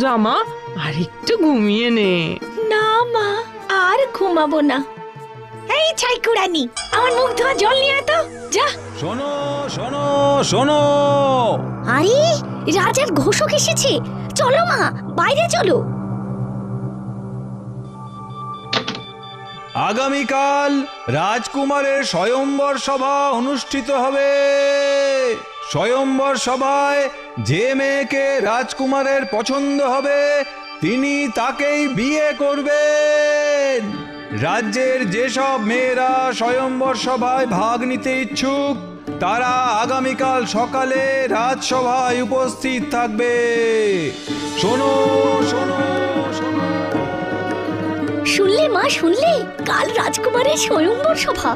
জামা আর একটু ঘুমিয়ে নে। না মা, আর ঘুমাবো না। এই ছাইকুড়ানি, আমার মুখ ধোয়া জল নিয়ে আয় তো, যা। শোনো শোনো শোনো, আরে রাজার ঘোষক এসেছে, চলো মা, বাইরে চলো। আগামীকাল রাজকুমারের স্বয়ম্বর সভা অনুষ্ঠিত হবে। স্বয়ম্বর সভায় যে মেয়েকে রাজকুমারের পছন্দ হবে তিনি তাকেই বিয়ে করবেন। রাজ্যের যেসব মেয়েরা স্বয়ম্বর সভায় ভাগ নিতে ইচ্ছুক তারা আগামীকাল সকালে রাজসভায় উপস্থিত থাকবে। শোনো শোনো শোনো। শুনলে মা, শুনলে? কাল রাজকুমারের স্বয়ম্বর সভা,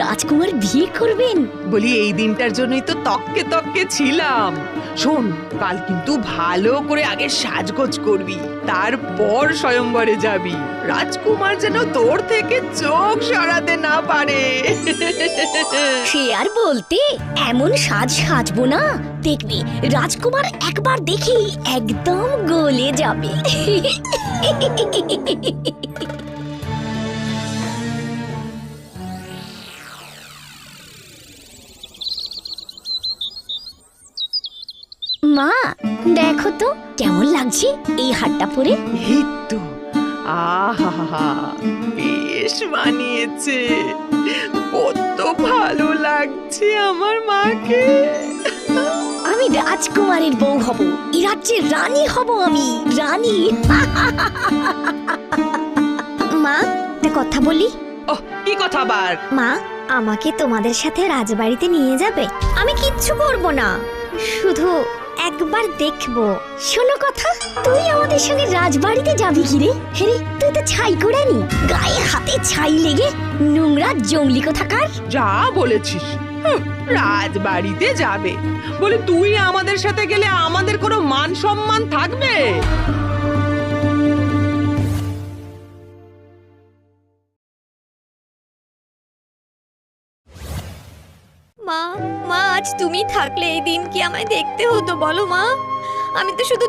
রাজকুমার বিয়ে করবেন। বলি এই দিনটার জন্যই তো তককে তককে ছিলাম। শোন, কাল কিন্তু ভালো করে আগে সাজগোজ করবি, তারপর স্বয়ংবরে যাবি। রাজকুমার যেন তোর থেকে চোখ সরাতে না পারে। সে আর বলতে, এমন সাজ সাজবো না, দেখবি রাজকুমার একবার দেখেই একদম গলে যাবে। মা, দেখো তো কেমন লাগছে এই হারটা পরে। এই তো, আহা, বেশ মানিয়েছে। কত ভালো লাগছে আমার মাকে। আমি রাজকুমারের বউ হব, এই রাজ্যের রানী হব, আমি রানী। মা, একটা কথা বলি। ওহ, কি কথা আবার? মা, আমাকে তোমাদের সাথে রাজবাড়িতে নিয়ে যাবে? আমি কিচ্ছু করব না, শুধু একবার দেখবো। শোনো কথা, তুই আমাদের সঙ্গে রাজবাড়িতে যাবি কি রে? হেরে, তুই তো ছাই করে নি, গায়ে হাতে ছাই লেগে নোংরা জঙ্গলি কোথাকার। যা বলেছিস। রাজবাড়িতে যাবে বলে তুই আমাদের সাথে গেলে আমাদের কোনো মান সম্মান থাকবে? মা, মা, আজ তুমি থাকলে এই দিন কি আমায় দেখতে হতো বলো মা? আমি তো শুধু